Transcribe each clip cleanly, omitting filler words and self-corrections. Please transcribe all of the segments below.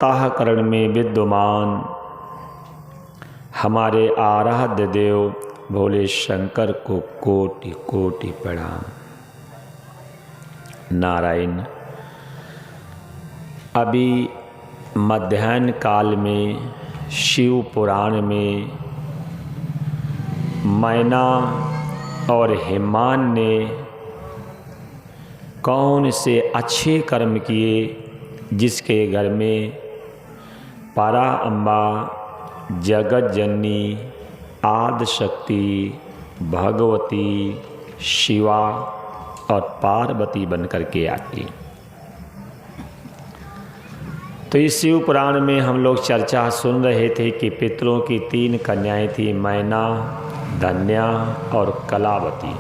ताहकरण में विद्यमान हमारे आराध्य देव भोले शंकर को कोटि कोटि प्रणाम। नारायण। अभी मध्याह्न काल में शिव पुराण में मैना और हेमान ने कौन से अच्छे कर्म किए जिसके घर में परा अम्बा जगत जननी आदि शक्ति भगवती शिवा और पार्वती बन कर के आती। तो इस शिव पुराण में हम लोग चर्चा सुन रहे थे कि पितरों की 3 कन्याएं थी, मैना, धन्या और कलावती।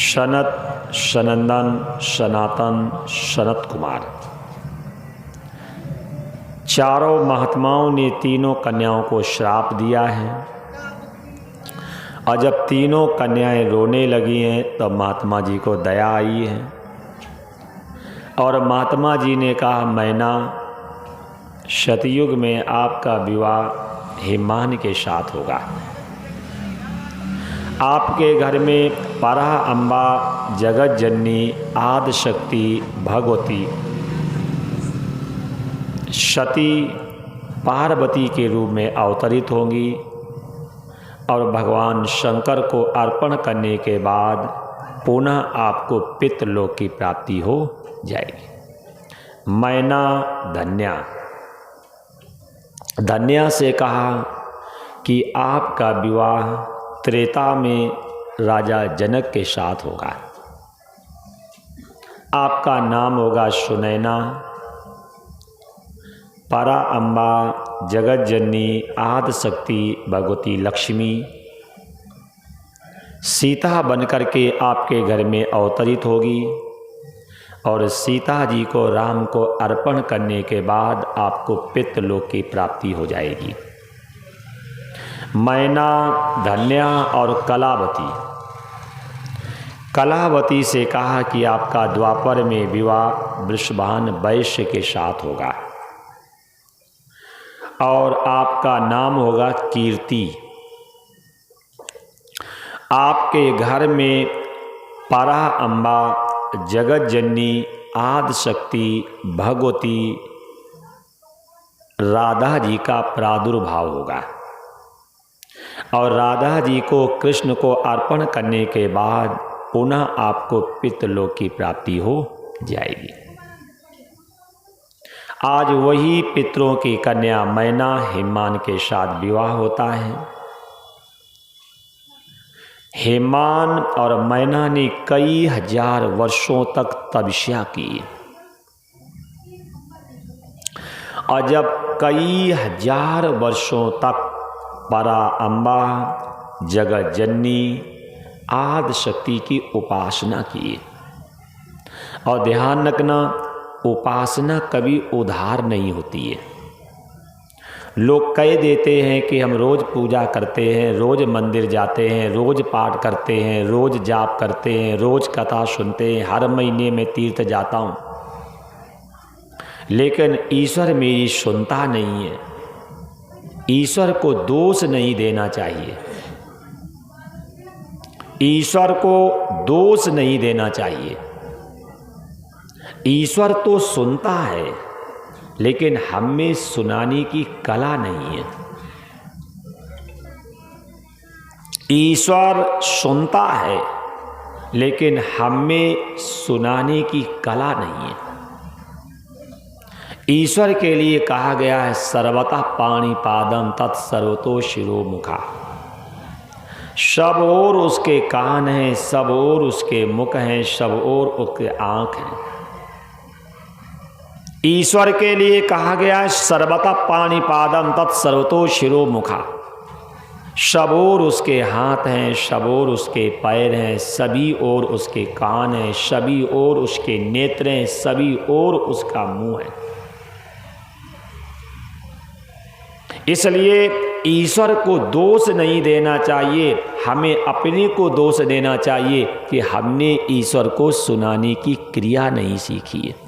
सनत, सनंदन, सनातन, सनत कुमार, चारों महात्माओं ने तीनों कन्याओं को श्राप दिया है। और जब तीनों कन्याएं रोने लगी हैं तब महात्मा जी को दया आई है और महात्मा जी ने कहा, मैना, सतयुग में आपका विवाह हेमान के साथ होगा। आपके घर में परा अम्बा जगत जननी आदि शक्ति भगवती सती पार्वती के रूप में अवतरित होंगी और भगवान शंकर को अर्पण करने के बाद पुनः आपको पितृलोक की प्राप्ति हो जाएगी। मैना धन्या से कहा कि आपका विवाह त्रेता में राजा जनक के साथ होगा। आपका नाम होगा सुनैना। परा अम्बा जगत जननी आदि शक्ति भगवती लक्ष्मी सीता बनकर के आपके घर में अवतरित होगी और सीता जी को राम को अर्पण करने के बाद आपको पितृलोक की प्राप्ति हो जाएगी। मैना, धन्या और कलावती से कहा कि आपका द्वापर में विवाह वृषभान वैश्य के साथ होगा और आपका नाम होगा कीर्ति। आपके घर में परा अम्बा जगत जननी आदि शक्ति भगवती राधा जी का प्रादुर्भाव होगा और राधा जी को कृष्ण को अर्पण करने के बाद पुनः आपको पितृलोक की प्राप्ति हो जाएगी। आज वही पितरों की कन्या मैना हेमान के साथ विवाह होता है। हेमान और मैना ने कई हजार वर्षों तक तपस्या की और जब कई हजार वर्षों तक परा अम्बा जगत जननी आदि शक्ति की उपासना की और ध्यान रखना, उपासना कभी उधार नहीं होती है। लोग कह देते हैं कि हम रोज़ पूजा करते हैं, रोज़ मंदिर जाते हैं, रोज़ पाठ करते हैं, रोज़ जाप करते हैं, रोज़ कथा सुनते हैं, हर महीने में तीर्थ जाता हूँ, लेकिन ईश्वर मेरी सुनता नहीं है। ईश्वर को दोष नहीं देना चाहिए, ईश्वर को दोष नहीं देना चाहिए। ईश्वर तो सुनता है लेकिन हमें सुनाने की कला नहीं है। ईश्वर सुनता है लेकिन हमें सुनाने की कला नहीं है। ईश्वर के लिए कहा गया है, सर्वतः पाणिपादम तत्सर्वतो शिरोमुखा। सब और उसके कान हैं, सब और उसके मुख हैं, सब और उसके आँख हैं। ईश्वर के लिए कहा गया है, सर्वतः पाणिपादम तत्सर्वतो शिरोमुखा। सब और उसके हाथ हैं, सब और उसके पैर हैं, सभी और उसके कान हैं, सभी और उसके नेत्र हैं, सभी और उसका मुंह है। इसलिए ईश्वर को दोष नहीं देना चाहिए, हमें अपने को दोष देना चाहिए कि हमने ईश्वर को सुनाने की क्रिया नहीं सीखी है।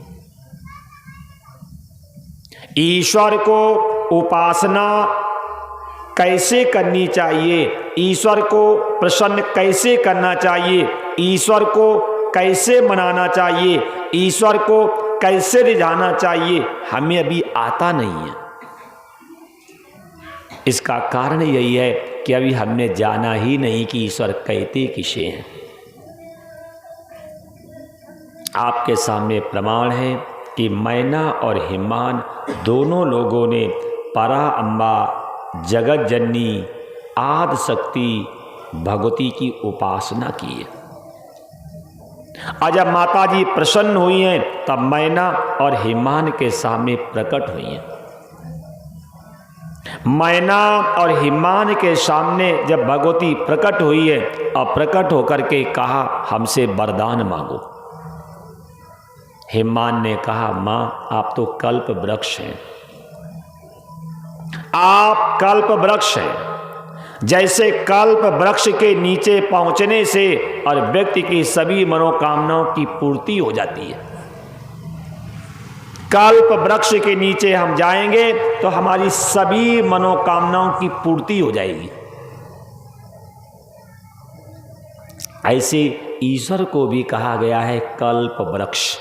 ईश्वर को उपासना कैसे करनी चाहिए, ईश्वर को प्रसन्न कैसे करना चाहिए, ईश्वर को कैसे मनाना चाहिए, ईश्वर को कैसे रिझाना चाहिए, हमें अभी आता नहीं है। इसका कारण यही है कि अभी हमने जाना ही नहीं कि ईश्वर कहते किसे हैं। आपके सामने प्रमाण है कि मैना और हिमान दोनों लोगों ने परा अम्बा जगत जननी आदि शक्ति भगवती की उपासना की है। और जब माता जी प्रसन्न हुई हैं तब मैना और हिमान के सामने प्रकट हुई हैं। मैना और हिमान के सामने जब भगवती प्रकट हुई है और प्रकट होकर के कहा हमसे वरदान मांगो। हिमान ने कहा मां आप तो कल्प वृक्ष हैं, आप कल्प वृक्ष हैं। जैसे कल्प वृक्ष के नीचे पहुंचने से और व्यक्ति की सभी मनोकामनाओं की पूर्ति हो जाती है। कल्प वृक्ष के नीचे हम जाएंगे तो हमारी सभी मनोकामनाओं की पूर्ति हो जाएगी। ऐसे ईश्वर को भी कहा गया है कल्प वृक्ष।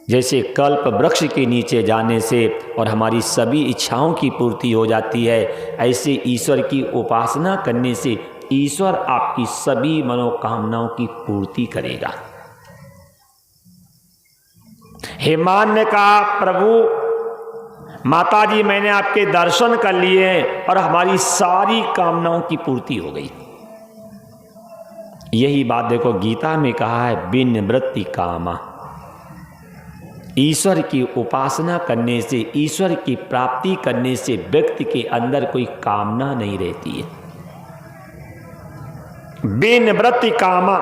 जैसे कल्प वृक्ष के नीचे जाने से और हमारी सभी इच्छाओं की पूर्ति हो जाती है, ऐसे ईश्वर की उपासना करने से ईश्वर आपकी सभी मनोकामनाओं की पूर्ति करेगा। हिमान ने कहा प्रभु माताजी मैंने आपके दर्शन कर लिए हैं और हमारी सारी कामनाओं की पूर्ति हो गई। यही बात देखो गीता में कहा है बिन्वृत्ति कामा। ईश्वर की उपासना करने से, ईश्वर की प्राप्ति करने से व्यक्ति के अंदर कोई कामना नहीं रहती है। बिन्वृत्ति कामा।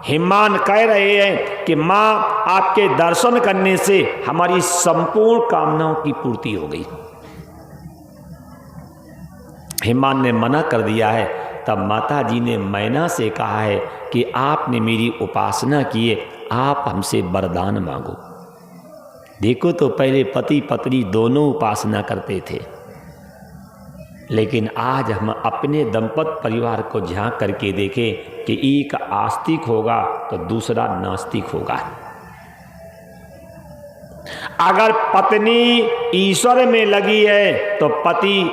हिमान कह रहे हैं कि मां आपके दर्शन करने से हमारी संपूर्ण कामनाओं की पूर्ति हो गई। हिमान ने मना कर दिया है। तब माता जी ने मैना से कहा है कि आपने मेरी उपासना की है, आप हमसे वरदान मांगो। देखो तो पहले पति पत्नी दोनों उपासना करते थे, लेकिन आज हम अपने दंपत परिवार को झांक करके देखें कि एक आस्तिक होगा तो दूसरा नास्तिक होगा। अगर पत्नी ईश्वर में लगी है तो पति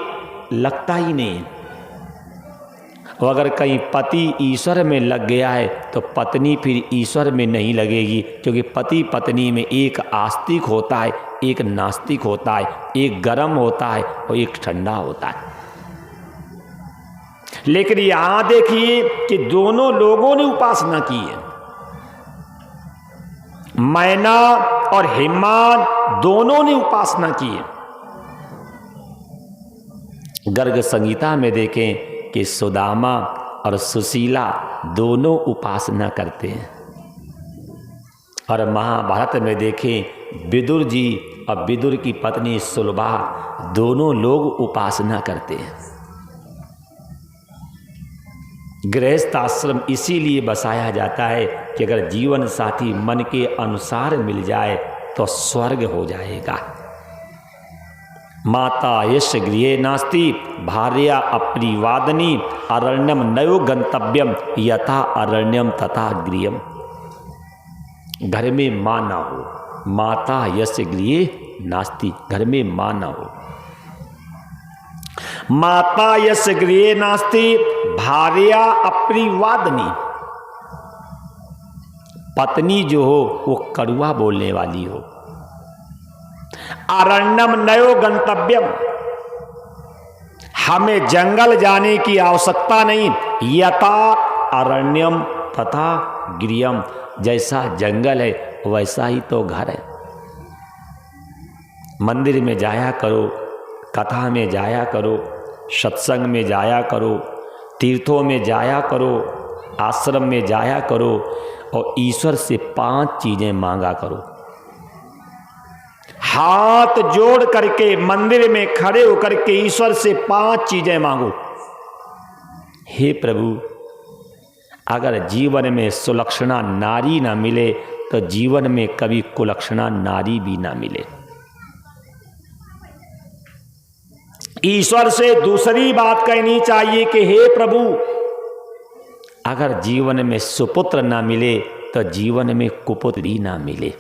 लगता ही नहीं, और अगर कहीं पति ईश्वर में लग गया है तो पत्नी फिर ईश्वर में नहीं लगेगी, क्योंकि पति पत्नी में एक आस्तिक होता है, एक नास्तिक होता है, एक गर्म होता है और एक ठंडा होता है। लेकिन यहां देखिए कि दोनों लोगों ने उपासना की है। मैना और हिमान दोनों ने उपासना की है। गर्ग संगीता में देखें कि सुदामा और सुशीला दोनों उपासना करते हैं, और महाभारत में देखें विदुर जी और विदुर की पत्नी सुलभा दोनों लोग उपासना करते हैं। गृहस्थ आश्रम इसीलिए बसाया जाता है कि अगर जीवन साथी मन के अनुसार मिल जाए तो स्वर्ग हो जाएगा। माता यश गृहे नास्ति भार्या अप्रिवादनी अरण्यम नयो गंतव्यम यथा अरण्यम तथा गृहम। घर में मां ना हो, माता यश गृहे नास्ति, घर में मां ना हो। माता यश गृहे नास्ति भार्या अप्रिवादनी। पत्नी जो हो वो कड़वा बोलने वाली हो। अरण्यम नयो गंतव्यम, हमें जंगल जाने की आवश्यकता नहीं। यथा अरण्यम तथा गृहम, जैसा जंगल है वैसा ही तो घर है। मंदिर में जाया करो, कथा में जाया करो, सत्संग में जाया करो, तीर्थों में जाया करो, आश्रम में जाया करो और ईश्वर से 5 चीजें मांगा करो। हाथ जोड़ करके मंदिर में खड़े होकर के ईश्वर से 5 चीजें मांगो। हे प्रभु, अगर जीवन में सुलक्षणा नारी ना मिले तो जीवन में कभी कुलक्षणा नारी भी ना मिले। ईश्वर से दूसरी बात कहनी चाहिए कि हे प्रभु, अगर जीवन में सुपुत्र ना मिले तो जीवन में कुपुत्र भी ना मिले।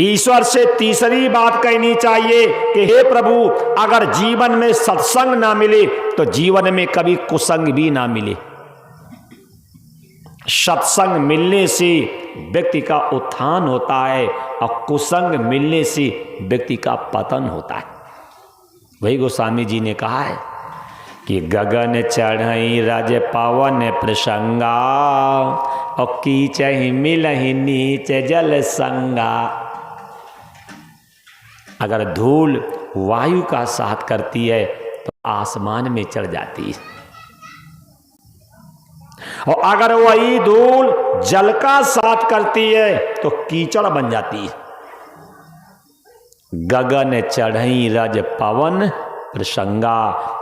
ईश्वर से तीसरी बात कहनी चाहिए कि हे प्रभु, अगर जीवन में सत्संग ना मिले तो जीवन में कभी कुसंग भी ना मिले। सत्संग मिलने से व्यक्ति का उत्थान होता है और कुसंग मिलने से व्यक्ति का पतन होता है। वही गोस्वामी जी ने कहा है कि गगन चढ़ई रज पवन प्रसंगा और कीचहि मिलहि नीच जल संगा। अगर धूल वायु का साथ करती है तो आसमान में चढ़ जाती है, और अगर वही धूल जल का साथ करती है तो कीचड़ बन जाती है। गगन चढ़ई रज पवन प्रसंगा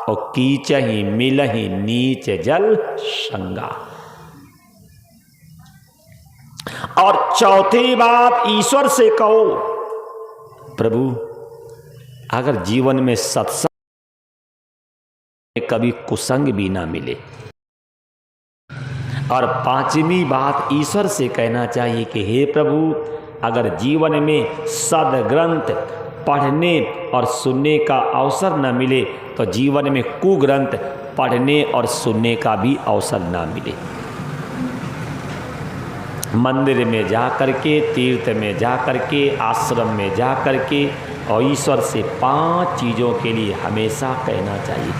और कीचहि मिलहि नीच जल संगा। और चौथी बात ईश्वर से कहो, प्रभु अगर जीवन में सत्संग कभी कुसंग भी ना मिले। और पांचवी बात ईश्वर से कहना चाहिए कि हे प्रभु, अगर जीवन में सदग्रंथ पढ़ने और सुनने का अवसर न मिले तो जीवन में कुग्रंथ पढ़ने और सुनने का भी अवसर न मिले। मंदिर में जा करके, तीर्थ में जा करके, आश्रम में जा करके और ईश्वर से 5 चीज़ों के लिए हमेशा कहना चाहिए।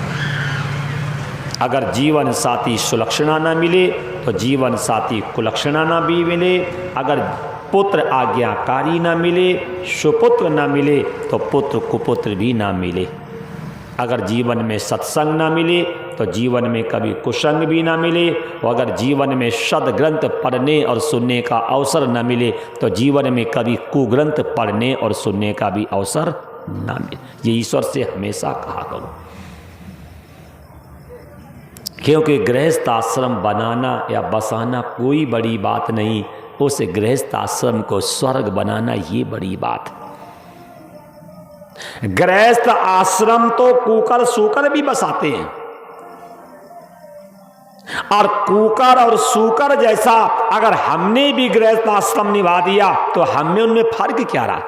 अगर जीवन साथी सुलक्षणा न मिले तो जीवन साथी कुलक्षणा न भी मिले। अगर पुत्र आज्ञाकारी न मिले, सुपुत्र न मिले तो पुत्र कुपुत्र भी ना मिले। अगर जीवन में सत्संग ना मिले तो जीवन में कभी कुसंग भी ना मिले। और अगर जीवन में सदग्रंथ पढ़ने और सुनने का अवसर न मिले तो जीवन में कभी कुग्रंथ पढ़ने और सुनने का भी अवसर ना मिले। ये ईश्वर से हमेशा कहा करो, क्योंकि गृहस्थ आश्रम बनाना या बसाना कोई बड़ी बात नहीं, उस गृहस्थ आश्रम को स्वर्ग बनाना ये बड़ी बात। गृहस्थ आश्रम तो कुकर सूकर भी बसाते हैं, और कुकर और सूकर जैसा अगर हमने भी गृहस्थ आश्रम निभा दिया तो हमें उनमें फर्क क्या रहा।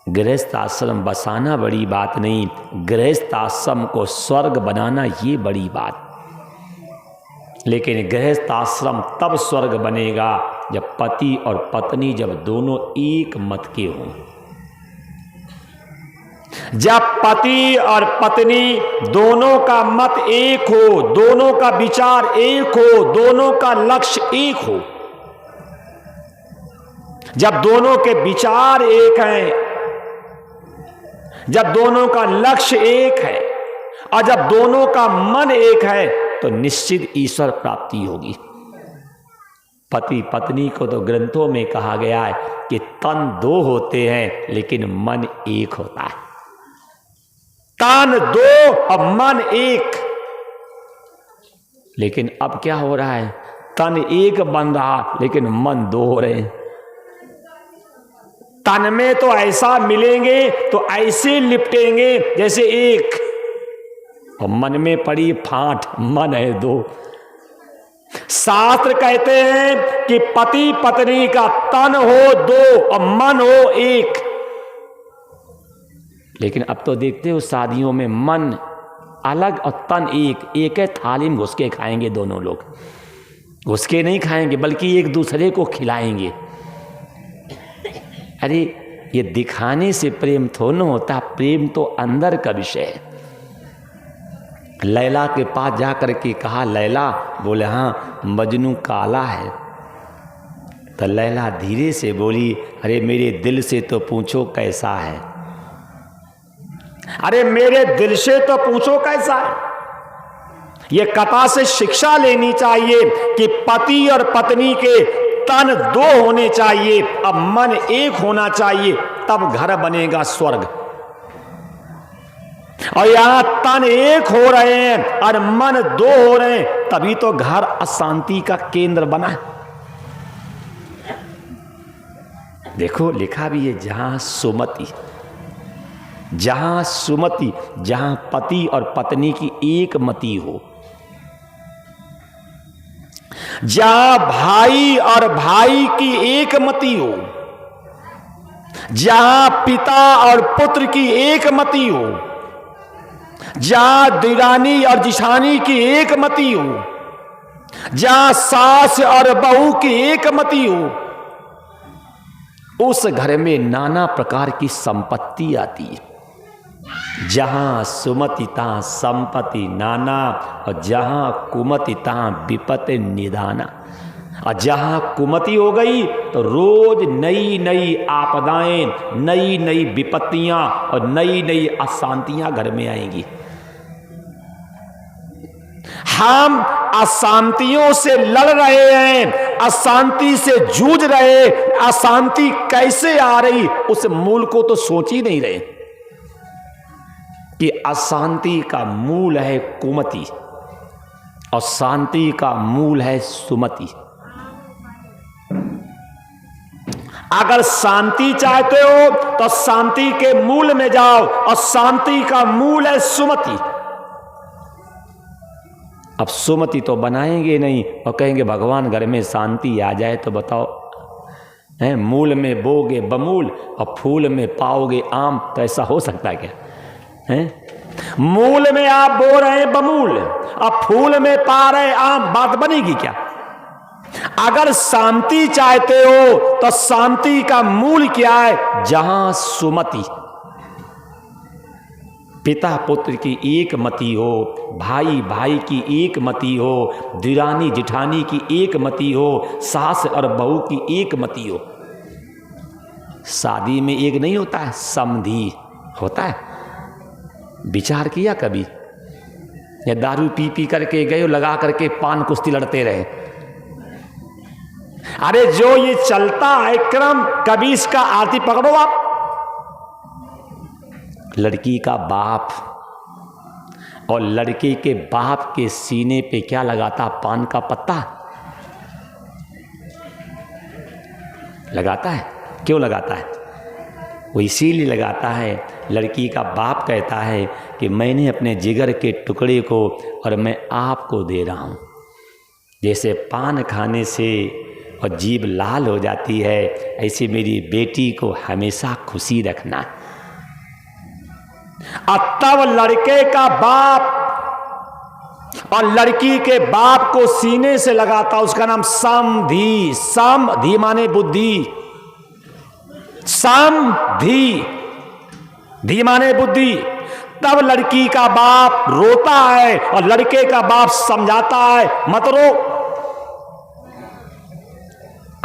गृहस्थ आश्रम बसाना बड़ी बात नहीं, गृहस्थ आश्रम को स्वर्ग बनाना ये बड़ी बात। लेकिन गृहस्थ आश्रम तब स्वर्ग बनेगा जब पति और पत्नी जब दोनों एक मत के हों। जब पति और पत्नी दोनों का मत एक हो, दोनों का विचार एक हो, दोनों का लक्ष्य एक हो, जब दोनों के विचार एक हैं, जब दोनों का लक्ष्य एक है और जब दोनों का मन एक है तो निश्चित ईश्वर प्राप्ति होगी। पति पत्नी को तो ग्रंथों में कहा गया है कि तन 2 होते हैं लेकिन मन एक होता है। तन 2 और मन 1। लेकिन अब क्या हो रहा है, तन 1 बन रहा लेकिन मन 2 हो रहे हैं। तन में तो ऐसा मिलेंगे तो ऐसे लिपटेंगे जैसे 1, और मन में पड़ी फांट, मन है 2। शास्त्र कहते हैं कि पति पत्नी का तन हो 2 और मन हो 1। लेकिन अब तो देखते हो शादियों में मन अलग और तन एक है। थाली में घुस के खाएंगे दोनों लोग, घुस के नहीं खाएंगे बल्कि एक दूसरे को खिलाएंगे। अरे ये दिखाने से प्रेम थोड़ा होता, प्रेम तो अंदर का विषय है। लैला के पास जाकर के कहा, लैला, बोले हाँ मजनू काला है। तो लैला धीरे से बोली, अरे मेरे दिल से तो पूछो कैसा है। अरे मेरे दिल से तो पूछो कैसा है। ये कथा से शिक्षा लेनी चाहिए कि पति और पत्नी के तन 2 होने चाहिए, अब मन 1 होना चाहिए, तब घर बनेगा स्वर्ग। और यहां तन 1 हो रहे हैं और मन 2 हो रहे हैं, तभी तो घर अशांति का केंद्र बना है। देखो लिखा भी है, जहां सुमति जहां सुमति, जहां पति और पत्नी की एक मति हो, जहां भाई और भाई की एक मति हो, जहां पिता और पुत्र की एक मति हो, जहां दिरानी और जिठानी की एक मति हो, जहां सास और बहू की एक मति हो, उस घर में नाना प्रकार की संपत्ति आती है। जहां सुमति तहां संपत्ति नाना, और जहां कुमति तहां विपत्ति निदाना। और जहां कुमति हो गई तो रोज नई नई आपदाएं, नई नई विपत्तियां और नई नई अशांतियां घर में आएंगी। हम अशांतियों से लड़ रहे हैं, अशांति से जूझ रहे, अशांति कैसे आ रही उस मूल को तो सोच ही नहीं रहे कि अशांति का मूल है कुमति और शांति का मूल है सुमति। अगर शांति चाहते हो तो शांति के मूल में जाओ, और शांति का मूल है सुमति। अब सुमति तो बनाएंगे नहीं और कहेंगे भगवान घर में शांति आ जाए, तो बताओ है मूल में बोगे बमूल और फूल में पाओगे आम, तो ऐसा हो सकता है क्या? है मूल में आप बो रहे हैं बमूल और फूल में पा रहे आम, बात बनेगी क्या? अगर शांति चाहते हो तो शांति का मूल क्या है? जहां सुमति, पिता पुत्र की एक मति हो, भाई भाई की एक मति हो, दिरानी जिठानी की एक मति हो, सास और बहू की एक मति हो। शादी में एक नहीं होता है, समधी होता है। विचार किया कभी? या दारू पी पी करके गए हो, लगा करके पान कुश्ती लड़ते रहे? अरे जो ये चलता है क्रम, कभी इसका आरती पकड़ो आप। लड़की का बाप और लड़के के बाप के सीने पे क्या लगाता? पान का पत्ता लगाता है। क्यों लगाता है? वो इसीलिए लगाता है, लड़की का बाप कहता है कि मैंने अपने जिगर के टुकड़े को और मैं आपको दे रहा हूं। जैसे पान खाने से और जीभ लाल हो जाती है, ऐसे मेरी बेटी को हमेशा खुशी रखना। और तब लड़के का बाप और लड़की के बाप को सीने से लगाता, उसका नाम समधी। समधी माने बुद्धि, समधी धी माने बुद्धि। तब लड़की का बाप रोता है और लड़के का बाप समझाता है, मत रो।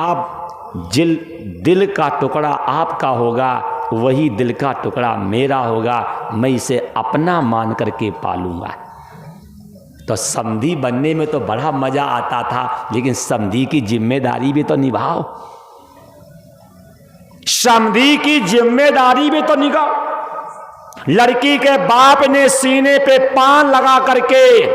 अब दिल का टुकड़ा आपका होगा, वही दिल का टुकड़ा मेरा होगा, मैं इसे अपना मान करके पालूंगा। तो समधी बनने में तो बड़ा मजा आता था, लेकिन समधी की जिम्मेदारी भी तो निभाओ। समधी की जिम्मेदारी भी तो निभाओ। लड़की के बाप ने सीने पे पान लगा करके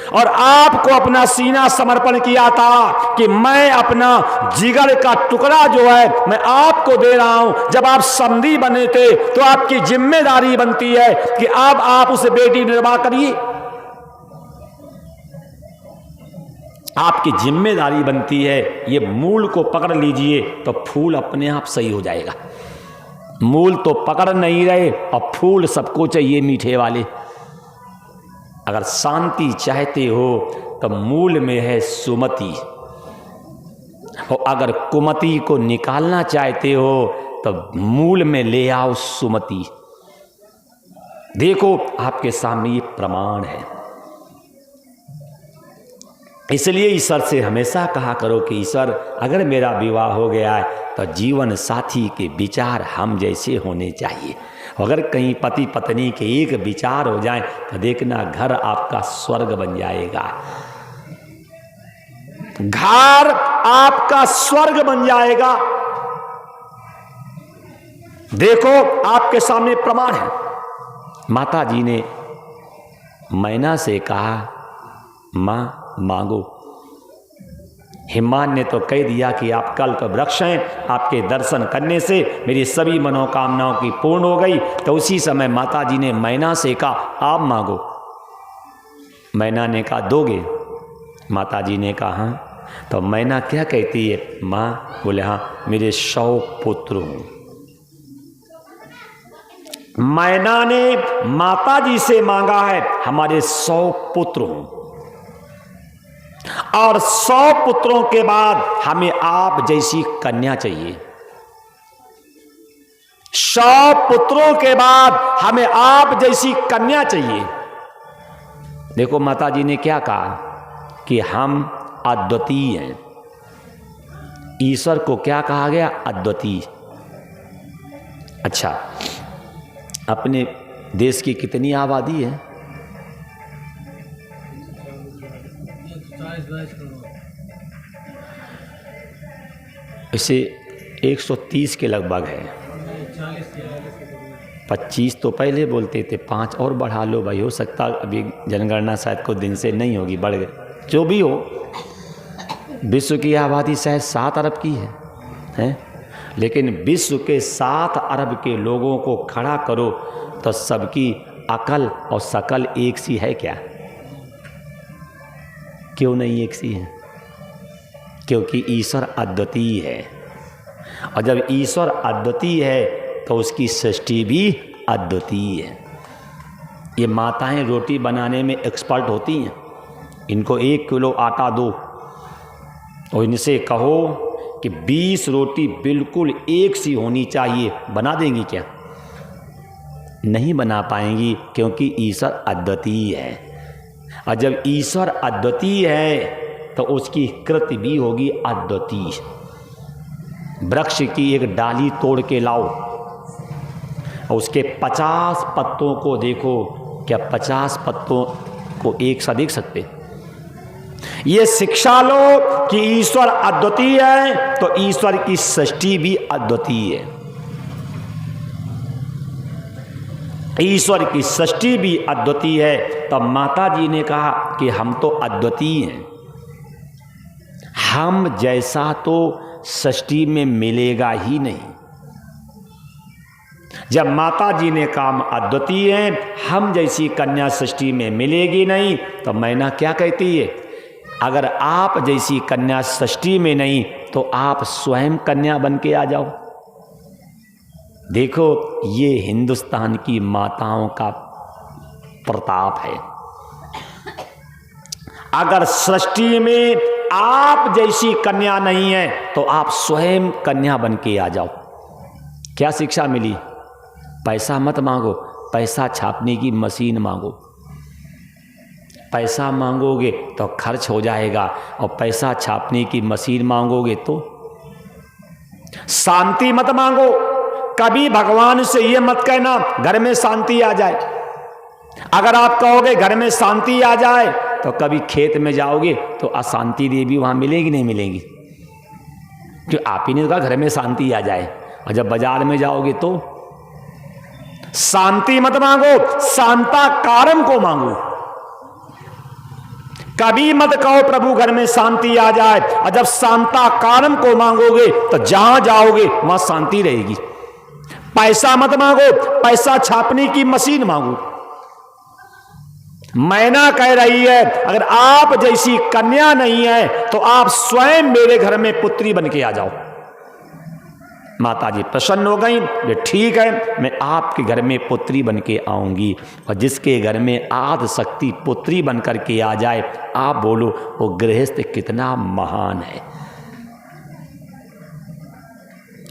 और आपको अपना सीना समर्पण किया था कि मैं अपना जिगर का टुकड़ा जो है मैं आपको दे रहा हूं। जब आप समधी बने थे तो आपकी जिम्मेदारी बनती है कि अब आप उसे बेटी निर्वाह करिए। आपकी जिम्मेदारी बनती है, ये मूल को पकड़ लीजिए तो फूल अपने आप सही हो जाएगा। मूल तो पकड़ नहीं रहे और फूल सबको चाहिए मीठे वाले। अगर शांति चाहते हो तो मूल में है सुमति, और अगर कुमति को निकालना चाहते हो तो मूल में ले आओ सुमति। देखो आपके सामने ये प्रमाण है। इसलिए ईश्वर से हमेशा कहा करो कि ईश्वर अगर मेरा विवाह हो गया है तो जीवन साथी के विचार हम जैसे होने चाहिए। अगर कहीं पति पत्नी के एक विचार हो जाए तो देखना घर आपका स्वर्ग बन जाएगा। घर आपका स्वर्ग बन जाएगा। देखो आपके सामने प्रमाण है। माता जी ने मैना से कहा, मां मांगो। हिमान ने तो कह दिया कि आप कल्प वृक्ष हैं, आपके दर्शन करने से मेरी सभी मनोकामनाओं की पूर्ण हो गई। तो उसी समय माता जी ने मैना से कहा, आप मांगो। मैना ने कहा, दोगे? माता जी ने कहा हाँ। तो मैना क्या कहती है, माँ? बोले हाँ, मेरे 100 पुत्र हूँ। मैना ने माता जी से मांगा है, हमारे 100 पुत्र हों, और 100 पुत्रों के बाद हमें आप जैसी कन्या चाहिए। 100 पुत्रों के बाद हमें आप जैसी कन्या चाहिए। देखो माता जी ने क्या कहा कि हम अद्वितीय हैं। ईश्वर को क्या कहा गया? अद्वितीय। अच्छा, अपने देश की कितनी आबादी है? 40-42 करोड़। इसे 130 के लगभग है। 25 तो पहले बोलते थे, 5 और बढ़ा लो भाई, हो सकता अभी जनगणना शायद कुछ दिन से नहीं होगी, बढ़ गए। जो भी हो, विश्व की आबादी शायद 7 अरब की है? लेकिन विश्व के 7 अरब के लोगों को खड़ा करो तो सबकी अकल और शकल एक सी है क्या? क्यों नहीं एक सी है? क्योंकि ईश्वर अद्वितीय है, और जब ईश्वर अद्वितीय है तो उसकी सृष्टि भी अद्वितीय है। ये माताएं रोटी बनाने में एक्सपर्ट होती हैं। इनको 1 किलो आटा दो और इनसे कहो कि 20 रोटी बिल्कुल एक सी होनी चाहिए, बना देंगी क्या? नहीं बना पाएंगी, क्योंकि ईश्वर अद्वितीय है। और जब ईश्वर अद्वितीय है तो उसकी कृति भी होगी अद्वितीय। वृक्ष की एक डाली तोड़ के लाओ और उसके 50 पत्तों को देखो, क्या 50 पत्तों को एक सा देख सकते? ये शिक्षा लो कि ईश्वर अद्वितीय है तो ईश्वर की सृष्टि भी अद्वितीय है। ईश्वर की सृष्टि भी अद्वितीय है। तब माता जी ने कहा कि हम तो अद्वितीय हैं, हम जैसा तो सृष्टि में मिलेगा ही नहीं। जब माता जी ने कहा अद्वितीय हैं, हम जैसी कन्या सृष्टि में मिलेगी नहीं, तो मैना क्या कहती है? अगर आप जैसी कन्या सृष्टि में नहीं तो आप स्वयं कन्या बन के आ जाओ। देखो, ये हिंदुस्तान की माताओं का प्रताप है। अगर सृष्टि में आप जैसी कन्या नहीं है तो आप स्वयं कन्या बन के आ जाओ। क्या शिक्षा मिली? पैसा मत मांगो, पैसा छापने की मशीन मांगो। पैसा मांगोगे तो खर्च हो जाएगा, और पैसा छापने की मशीन मांगोगे तो शांति मत मांगो। कभी भगवान से ये मत कहना घर में शांति आ जाए। अगर आप कहोगे घर में शांति आ जाए तो कभी खेत में जाओगे तो अशांति देवी वहां मिलेगी नहीं मिलेगी? क्यों? आप ही ने कहा घर में शांति आ जाए, और जब बाजार में जाओगे तो शांति मत मांगो, शांता कारम को मांगो। कभी मत कहो प्रभु घर में शांति आ जाए, और जब शांता कारम को मांगोगे तो जहां जाओगे वहां शांति रहेगी। पैसा मत मांगो, पैसा छापने की मशीन मांगो। मैना कह रही है अगर आप जैसी कन्या नहीं है तो आप स्वयं मेरे घर में पुत्री बन के आ जाओ। माता जी प्रसन्न हो गई, ये ठीक है, मैं आपके घर में पुत्री बन के आऊंगी। और जिसके घर में आदि शक्ति पुत्री बन करके आ जाए, आप बोलो वो गृहस्थ कितना महान है।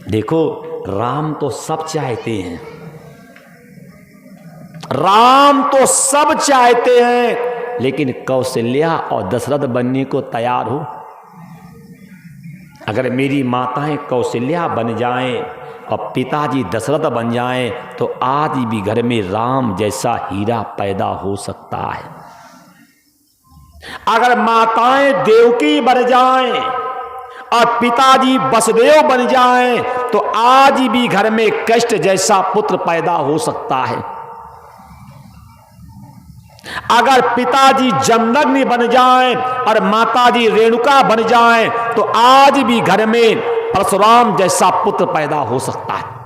देखो, राम तो सब चाहते हैं, राम तो सब चाहते हैं, लेकिन कौशल्या और दशरथ बनने को तैयार हो। अगर मेरी माताएं कौशल्या बन जाएं और पिताजी दशरथ बन जाएं तो आज भी घर में राम जैसा हीरा पैदा हो सकता है। अगर माताएं देवकी बन जाएं और पिताजी वसुदेव बन जाएं तो आज भी घर में कष्ट जैसा पुत्र पैदा हो सकता है। अगर पिताजी जमदग्नि बन जाएं और माताजी रेणुका बन जाएं तो आज भी घर में परशुराम जैसा पुत्र पैदा हो सकता है।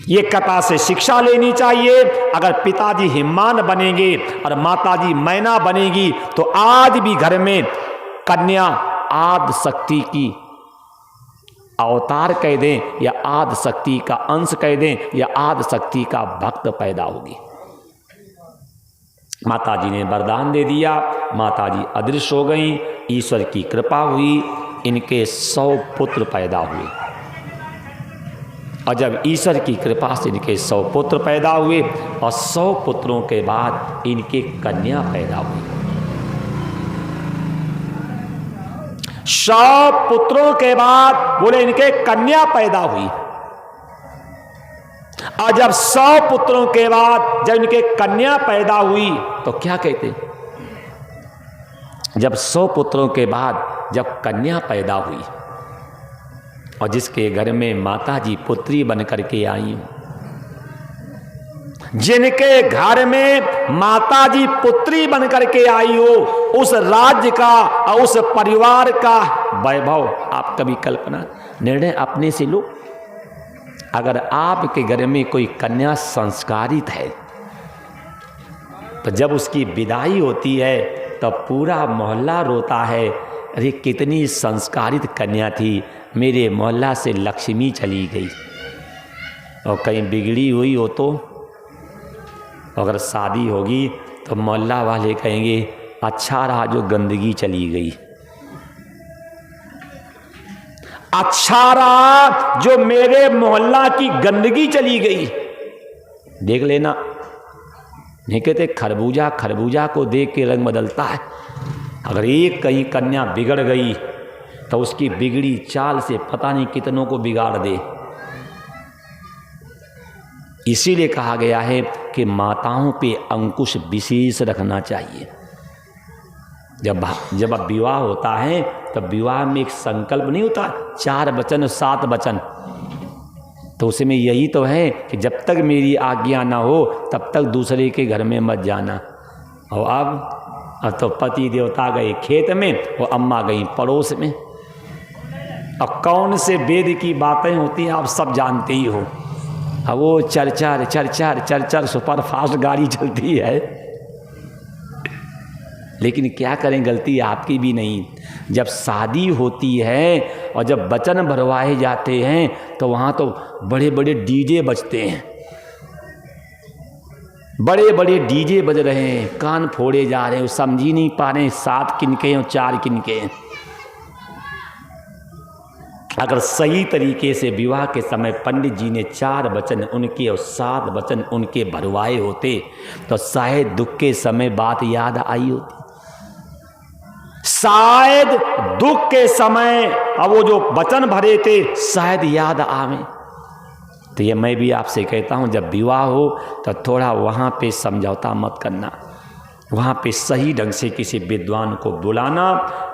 ये कथा से शिक्षा लेनी चाहिए। अगर पिताजी हिम्मान बनेंगे और माताजी मैना बनेगी तो आज भी घर में कन्या आदि शक्ति की अवतार कह दें या आदि शक्ति का अंश कह दें या आदि शक्ति का भक्त पैदा होगी। माताजी ने वरदान दे दिया, माताजी अदृश्य हो गई, ईश्वर की कृपा हुई, इनके 100 पुत्र पैदा हुए। और जब ईश्वर की कृपा से इनके 100 पुत्र पैदा हुए और 100 पुत्रों के बाद इनके कन्या पैदा हुई। 100 पुत्रों के बाद बोले इनके कन्या पैदा हुई। और जब 100 पुत्रों के बाद जब इनके कन्या पैदा हुई तो क्या कहते, जब 100 पुत्रों के बाद जब कन्या पैदा हुई और जिसके घर में माताजी पुत्री बन करके आई हो, जिनके घर में माताजी पुत्री बन करके आई हो, उस राज्य का और उस परिवार का वैभव आप कभी कल्पना निर्णय अपने से लो। अगर आपके घर में कोई कन्या संस्कारित है तो जब उसकी विदाई होती है तो पूरा मोहल्ला रोता है, अरे कितनी संस्कारित कन्या थी, मेरे मोहल्ला से लक्ष्मी चली गई। और कहीं बिगड़ी हुई हो तो अगर शादी होगी तो मोहल्ला वाले कहेंगे अच्छा रहा जो गंदगी चली गई, अच्छा रहा जो मेरे मोहल्ला की गंदगी चली गई। देख लेना, नहीं कहते खरबूजा खरबूजा को देख के रंग बदलता है। अगर एक कहीं कन्या बिगड़ गई तो उसकी बिगड़ी चाल से पता नहीं कितनों को बिगाड़ दे। इसीलिए कहा गया है कि माताओं पे अंकुश विशेष रखना चाहिए। जब अब विवाह होता है तब विवाह में एक संकल्प नहीं होता 4 वचन 7 वचन, तो उसमें यही तो है कि जब तक मेरी आज्ञा ना हो तब तक दूसरे के घर में मत जाना। और अब तो पति देवता गए खेत में और अम्मा गई पड़ोस में। अब कौन से वेद की बातें होती हैं आप सब जानते ही हो। अब वो चर सुपर फास्ट गाड़ी चलती है, लेकिन क्या करें, गलती आपकी भी नहीं। जब शादी होती है और जब वचन भरवाए जाते हैं तो वहाँ तो बड़े बड़े डीजे बजते हैं, बड़े बड़े डीजे बज रहे हैं, कान फोड़े जा रहे हैं, समझ ही नहीं पा रहे हैं 7 किनके और 4 किनके। अगर सही तरीके से विवाह के समय पंडित जी ने 4 वचन उनके और 7 वचन उनके भरवाए होते तो शायद दुख के समय बात याद आई होती। शायद दुख के समय अब वो जो वचन भरे थे शायद याद आवे। तो ये मैं भी आपसे कहता हूं, जब विवाह हो तो थोड़ा वहां पे समझौता मत करना, वहां पे सही ढंग से किसी विद्वान को बुलाना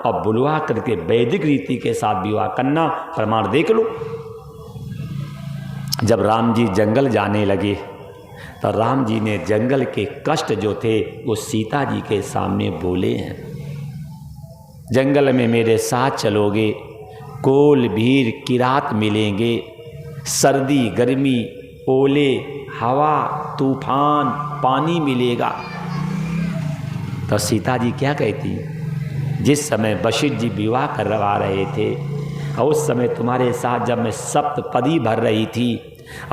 और बुलवा करके वैदिक रीति के साथ विवाह करना। प्रमाण देख लो, जब राम जी जंगल जाने लगे तो राम जी ने जंगल के कष्ट जो थे वो सीता जी के सामने बोले हैं। जंगल में मेरे साथ चलोगे, कोल भीर किरात मिलेंगे, सर्दी गर्मी ओले हवा तूफान पानी मिलेगा। तो सीता जी क्या कहती, जिस समय वशिष्ठ जी विवाह करवा रहे थे और उस समय तुम्हारे साथ जब मैं सप्तपदी भर रही थी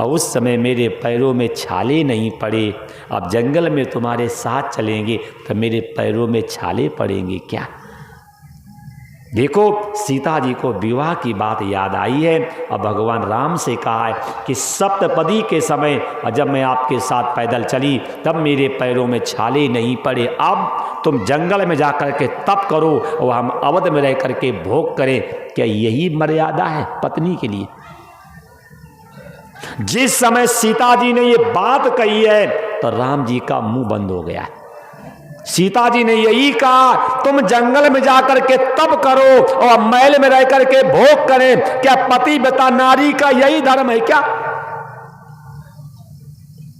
और उस समय मेरे पैरों में छाले नहीं पड़े, अब जंगल में तुम्हारे साथ चलेंगे तो मेरे पैरों में छाले पड़ेंगे क्या। देखो सीता जी को विवाह की बात याद आई है और भगवान राम से कहा है कि सप्तपदी के समय जब मैं आपके साथ पैदल चली तब मेरे पैरों में छाले नहीं पड़े, अब तुम जंगल में जाकर के तप करो और हम अवध में रह करके भोग करें। क्या यही मर्यादा है पत्नी के लिए? जिस समय सीता जी ने ये बात कही है तो राम जी का मुंह बंद हो गया। सीता जी ने यही कहा तुम जंगल में जाकर के तप करो और महल में रह करके भोग करें, क्या पतिव्रता नारी का यही धर्म है क्या?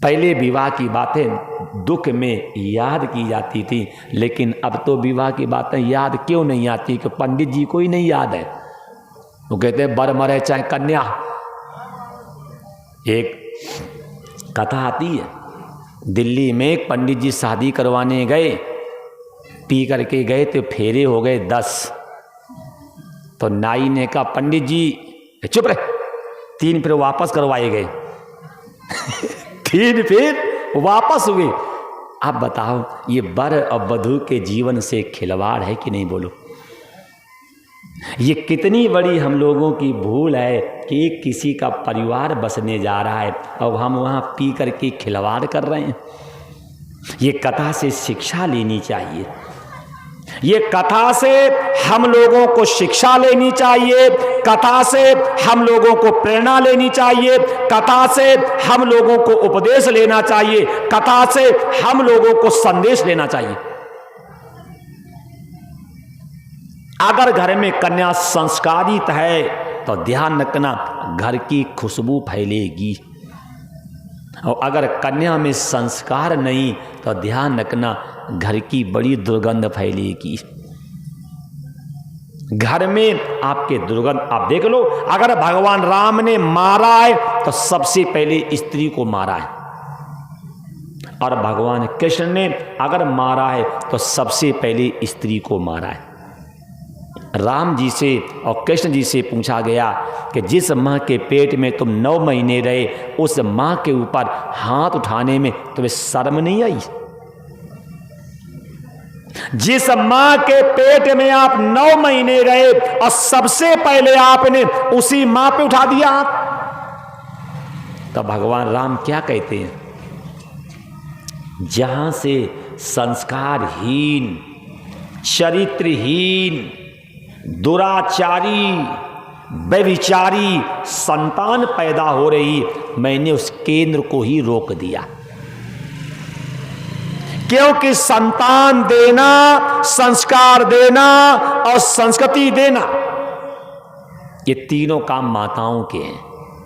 पहले विवाह की बातें दुख में याद की जाती थी, लेकिन अब तो विवाह की बातें याद क्यों नहीं आती कि पंडित जी को ही नहीं याद है। वो कहते हैं बर मरे चाहे कन्या। एक कथा आती है, दिल्ली में एक पंडित जी शादी करवाने गए, पी करके गए तो फेरे हो गए 10। तो नाई ने कहा पंडित जी चुप रहे, 3 फिर वापस करवाए गए 3 फिर वापस हुए। अब बताओ ये वर और वधू के जीवन से खिलवाड़ है कि नहीं? बोलो, ये कितनी बड़ी हम लोगों की भूल है कि किसी का परिवार बसने जा रहा है और हम वहाँ पी करके खिलवाड़ कर रहे हैं। ये कथा से शिक्षा लेनी चाहिए, ये कथा से हम लोगों को शिक्षा लेनी चाहिए, कथा से हम लोगों को प्रेरणा लेनी चाहिए, कथा से हम लोगों को उपदेश लेना चाहिए, कथा से हम लोगों को संदेश लेना चाहिए। अगर घर में कन्या संस्कारित है तो ध्यान रखना घर की खुशबू फैलेगी, और अगर कन्या में संस्कार नहीं तो ध्यान रखना घर की बड़ी दुर्गंध फैलेगी। घर में आपके दुर्गंध, आप देख लो, अगर भगवान राम ने मारा है तो सबसे पहले स्त्री को मारा है, और भगवान कृष्ण ने अगर मारा है तो सबसे पहले स्त्री को मारा है। राम जी से और कृष्ण जी से पूछा गया कि जिस माँ के पेट में तुम 9 महीने रहे, उस माँ के ऊपर हाथ उठाने में तुम्हें शर्म नहीं आई? जिस माँ के पेट में आप 9 महीने रहे और सबसे पहले आपने उसी माँ पे उठा दिया हाथ, तो भगवान राम क्या कहते हैं? जहां से संस्कारहीन, चरित्रहीन, दुराचारी, व्यभिचारी संतान पैदा हो रही, मैंने उस केंद्र को ही रोक दिया। क्योंकि संतान देना, संस्कार देना और संस्कृति देना, ये तीनों काम माताओं के हैं।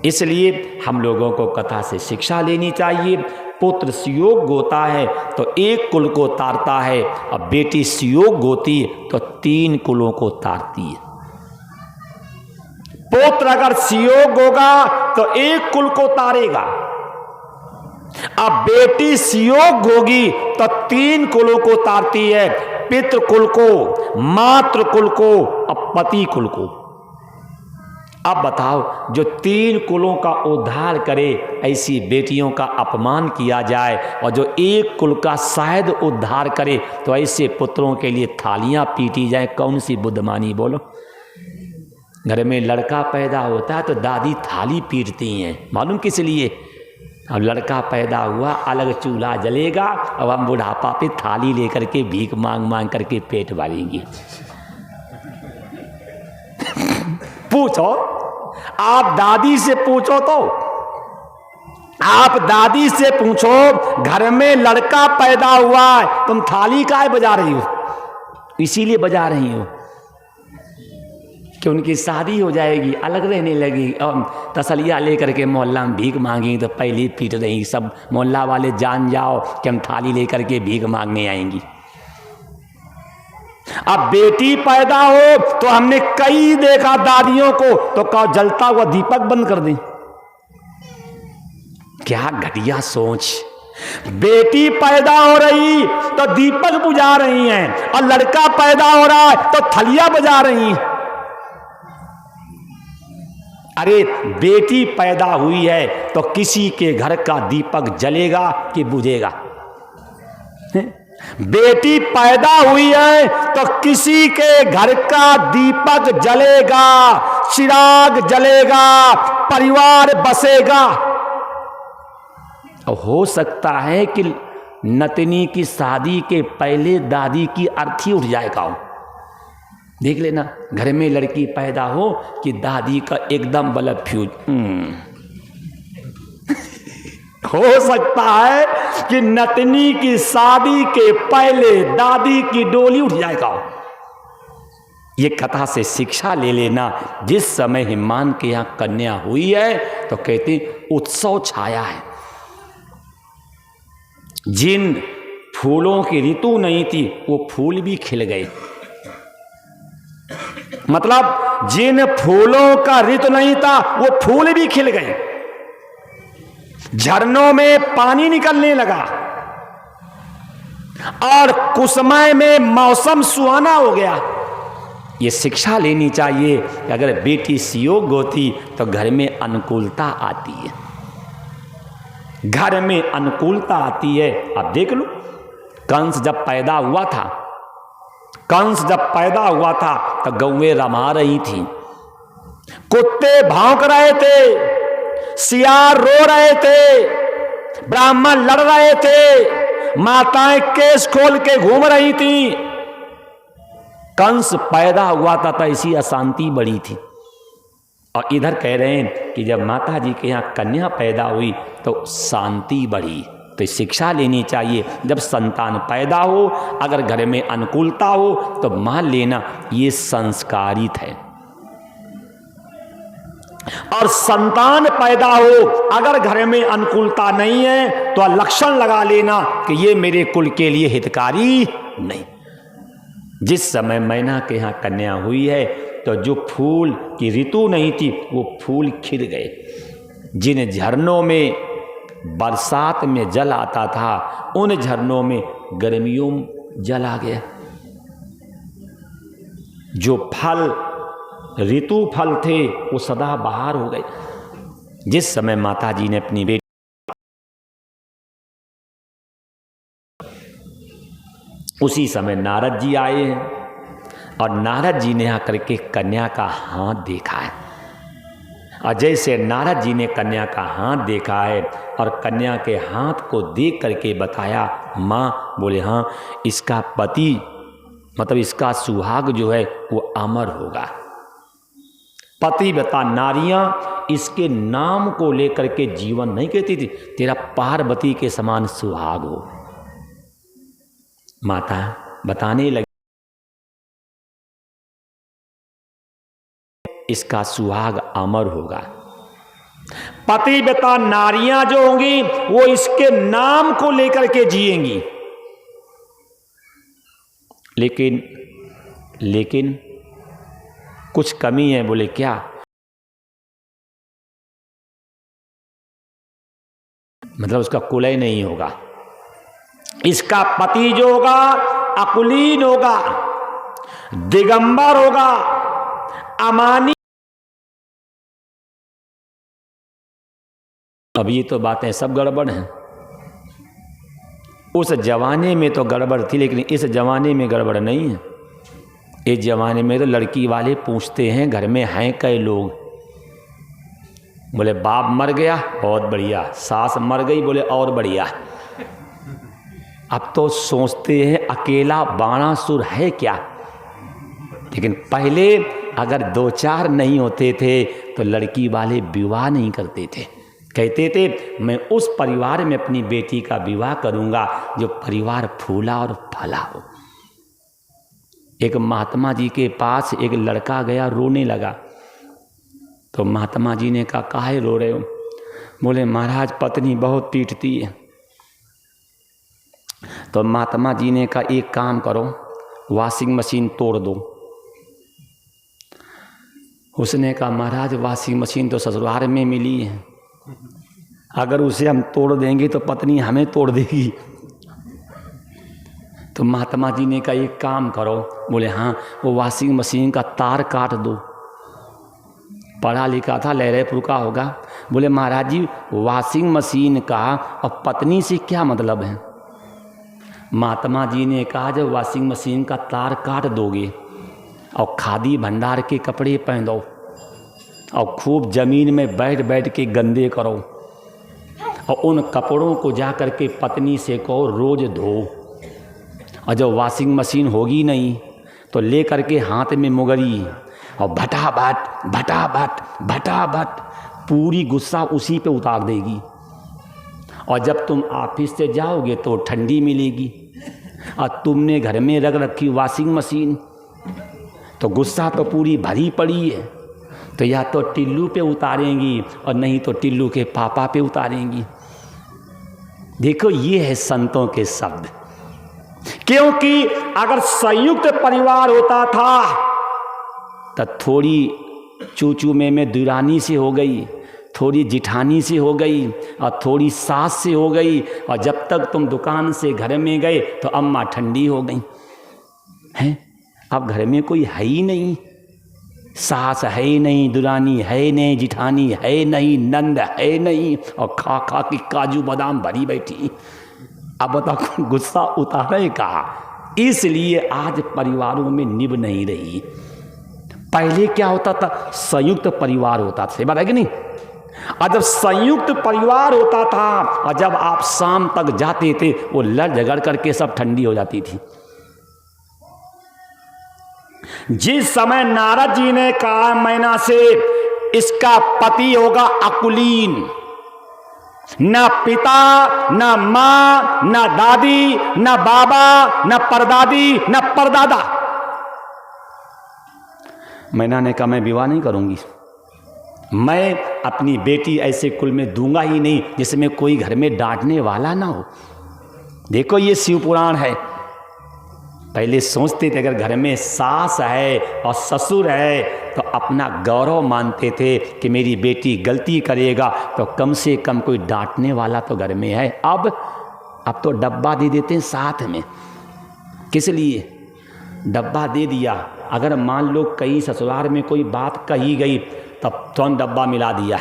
इसलिए हम लोगों को कथा से शिक्षा लेनी चाहिए। पुत्र सुयोग होता है तो 1 कुल को तारता है, और बेटी सुयोग होती तो 3 कुलों को तारती है। पुत्र अगर सुयोग होगा तो 1 कुल को तारेगा, अब बेटी सुयोग होगी तो 3 कुलों को तारती है, पितृ कुल को, मातृ कुल को और पति कुल को। अब बताओ, जो 3 कुलों का उद्धार करे ऐसी बेटियों का अपमान किया जाए, और जो 1 कुल का शायद उद्धार करे तो ऐसे पुत्रों के लिए थालियां पीटी जाए। कौन सी बुद्धमानी? बोलो। घर में लड़का पैदा होता है तो दादी थाली पीटती हैं, मालूम किस लिए? अब लड़का पैदा हुआ, अलग चूल्हा जलेगा, अब हम बुढ़ापा पे थाली लेकर के भीख मांग मांग करके पेट भरेंगे। पूछो, आप दादी से पूछो, तो आप दादी से पूछो, घर में लड़का पैदा हुआ है, तुम थाली काहे बजा रही हो? इसीलिए बजा रही हो कि उनकी शादी हो जाएगी, अलग रहने लगी, और तसलिया लेकर के मोहल्ला में भीख मांगी तो पहले पीट रही। सब मोहल्ला वाले जान जाओ कि हम थाली लेकर के भीख मांगने आएंगी। अब बेटी पैदा हो तो हमने कई देखा दादियों को, तो कहा जलता हुआ दीपक बंद कर दें। क्या घटिया सोच। बेटी पैदा हो रही तो दीपक बुझा रही हैं, और लड़का पैदा हो रहा है तो थलिया बजा रही हैं। अरे बेटी पैदा हुई है तो किसी के घर का दीपक जलेगा कि बुझेगा? बेटी पैदा हुई है तो किसी के घर का दीपक जलेगा, चिराग जलेगा, परिवार बसेगा। हो सकता है कि नतनी की शादी के पहले दादी की अर्थी उठ जाएगा। देख लेना, घर में लड़की पैदा हो कि दादी का एकदम बल्ब फ्यूज। हो सकता है कि नतनी की शादी के पहले दादी की डोली उठ जाएगा। ये कथा से शिक्षा ले लेना। जिस समय हिमान के यहाँ कन्या हुई है तो कहते उत्सव छाया है। जिन फूलों की ऋतु नहीं थी वो फूल भी खिल गए। मतलब जिन फूलों का ऋतु नहीं था वो फूल भी खिल गए। झरनों में पानी निकलने लगा और कुसमय में मौसम सुहाना हो गया। ये शिक्षा लेनी चाहिए कि अगर बेटी सुयोग्य होती तो घर में अनुकूलता आती है, घर में अनुकूलता आती है। अब देख लो, कंस जब पैदा हुआ था, कंस जब पैदा हुआ था तो गौएं रमा रही थी, कुत्ते भौंक रहे थे, सियार रो रहे थे, ब्राह्मण लड़ रहे थे, माताएं केस खोल के घूम रही थी। कंस पैदा हुआ था तो ऐसी अशांति बढ़ी थी। और इधर कह रहे हैं कि जब माता जी के यहाँ कन्या पैदा हुई तो शांति बढ़ी। तो शिक्षा लेनी चाहिए, जब संतान पैदा हो अगर घर में अनुकूलता हो तो मान लेना ये संस्कारित है। और संतान पैदा हो अगर घर में अनुकूलता नहीं है तो लक्षण लगा लेना कि ये मेरे कुल के लिए हितकारी नहीं। जिस समय मैना के यहाँ कन्या हुई है तो जो फूल की ऋतु नहीं थी वो फूल खिल गए। जिन झरनों में बरसात में जल आता था उन झरनों में गर्मियों में जल आ गया। जो फल ऋतु फल थे वो सदा बहार हो गए। जिस समय माता जी ने अपनी बेटी उसी समय नारद जी आए हैं और नारद जी ने आकर के कन्या का हाथ देखा है। और जैसे नारद जी ने कन्या का हाथ देखा है और कन्या के हाथ को देख करके बताया, माँ बोले हाँ इसका पति मतलब इसका सुहाग जो है वो अमर होगा। पतिव्रता नारियां इसके नाम को लेकर के जीवन नहीं कहती थी तेरा पार्वती के समान सुहाग हो। माता बताने लगी इसका सुहाग अमर होगा। पतिव्रता नारियां जो होंगी वो इसके नाम को लेकर के जिएंगी। लेकिन कुछ कमी है। बोले क्या? मतलब उसका कुलय नहीं होगा। इसका पति जो होगा अकुलीन होगा, दिगंबर होगा, अमानी। अब ये तो बातें सब गड़बड़ हैं। उस जमाने में तो गड़बड़ थी लेकिन इस जमाने में गड़बड़ नहीं है। इस जमाने में तो लड़की वाले पूछते हैं घर में हैं कई लोग। बोले बाप मर गया, बहुत बढ़िया। सास मर गई, बोले और बढ़िया। अब तो सोचते हैं अकेला बाणासुर है क्या। लेकिन पहले अगर दो चार नहीं होते थे तो लड़की वाले विवाह नहीं करते थे। कहते थे मैं उस परिवार में अपनी बेटी का विवाह करूंगा जो परिवार फूला और फला हो। एक महात्मा जी के पास एक लड़का गया, रोने लगा। तो महात्मा जी ने कहा काहे रो रहे हो? बोले महाराज पत्नी बहुत पीटती है। तो महात्मा जी ने कहा एक काम करो, वॉशिंग मशीन तोड़ दो। उसने कहा महाराज वॉशिंग मशीन तो ससुराल में मिली है, अगर उसे हम तोड़ देंगे तो पत्नी हमें तोड़ देगी। तो महात्मा जी ने कहा एक काम करो। बोले हाँ, वो वॉशिंग मशीन का तार काट दो। पढ़ा लिखा था, लहरेपुर का होगा। बोले महाराज जी वॉशिंग मशीन का और पत्नी से क्या मतलब है? महात्मा जी ने कहा जब वॉशिंग मशीन का तार काट दोगे और खादी भंडार के कपड़े पहन दो और खूब जमीन में बैठ बैठ के गंदे करो और उन कपड़ों को जा कर के पत्नी से कहो रोज धो। और जब वॉशिंग मशीन होगी नहीं तो ले करके हाथ में मुगरी और भटाभट भटाभट भटाभट पूरी गुस्सा उसी पे उतार देगी। और जब तुम ऑफिस से जाओगे तो ठंडी मिलेगी और तुमने घर में रख रखी वॉशिंग मशीन तो गुस्सा तो पूरी भरी पड़ी है। तो या तो टिल्लू पे उतारेंगी और नहीं तो टिल्लू के पापा पे उतारेंगी। देखो ये है संतों के शब्द। क्योंकि अगर संयुक्त परिवार होता था तो थोड़ी चूचू में दुरानी से हो गई, थोड़ी जिठानी से हो गई और थोड़ी सास से हो गई, और जब तक तुम दुकान से घर में गए तो अम्मा ठंडी हो गई हैं। अब घर में कोई है ही नहीं, सास है ही नहीं, दुरानी है ही नहीं, जिठानी है ही नहीं, नंद है ही नहीं, और खा खा के काजू बादाम भरी बैठी। अब बताओ गुस्सा उतारे कहा। इसलिए आज परिवारों में निभ नहीं रही। पहले क्या होता था, संयुक्त परिवार होता था, सही बात है कि नहीं। और जब संयुक्त परिवार होता था और जब आप शाम तक जाते थे, वो लड़ झगड़ करके सब ठंडी हो जाती थी। जिस समय नारद जी ने कहा मैना से इसका पति होगा अकुलीन, न पिता न मां न दादी न बाबा न परदादी न परदादा, मैना ने कहा मैं विवाह नहीं करूंगी, मैं अपनी बेटी ऐसे कुल में दूंगा ही नहीं जिसमें कोई घर में डांटने वाला ना हो। देखो ये शिव पुराण है। पहले सोचते थे अगर घर में सास है और ससुर है तो अपना गौरव मानते थे कि मेरी बेटी गलती करेगा तो कम से कम कोई डांटने वाला तो घर में है। अब तो डब्बा दे देते हैं साथ में। किस लिए डब्बा दे दिया? अगर मान लो कहीं ससुराल में कोई बात कही गई तब तुरंत डब्बा मिला दिया।